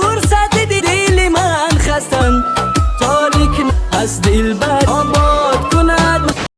فرصت دل من خستم تاریک از دل بر آباد کند.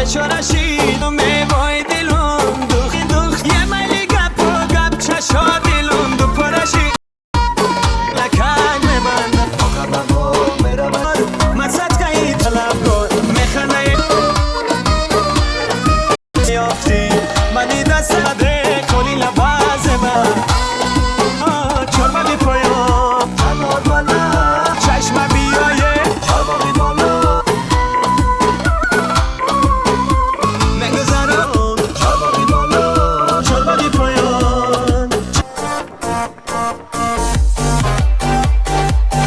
مشورشید و میوای دلون دوخ دوخ یه ملی گپ و گپ چشا دلون دو پرشی لکن میبند آخر نبا میرم مسد که طلب کن میخنه یافتی منی دست مدره کلی لباز من چرمه بی پایان چشم بیایه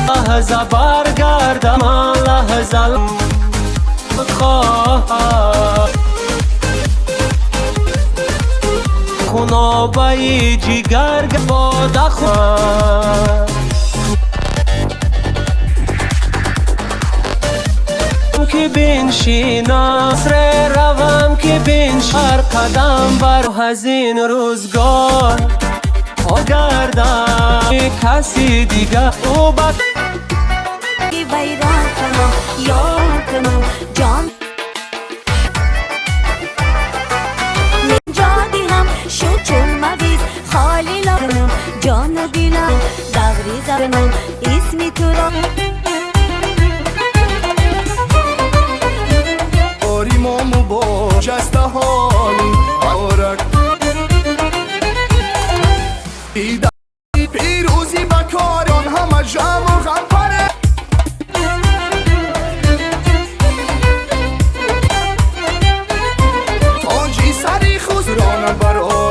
لحظه برگردم لحظه خواهم خونابه جگر باده خواهم که بنشینم سر روم که بنشین هر قدم بر هزین روزگار گردم کسی دیگه او بد ویران کنم یار کنم جان جادی هم شو چون مویز خالی لکنم جان و دیلم دغری زبنم اسمی تو را آریمامو با جسته حالی آرک پیروزی بکاران همه جمع و غمپره تاجی سری خزرانم برای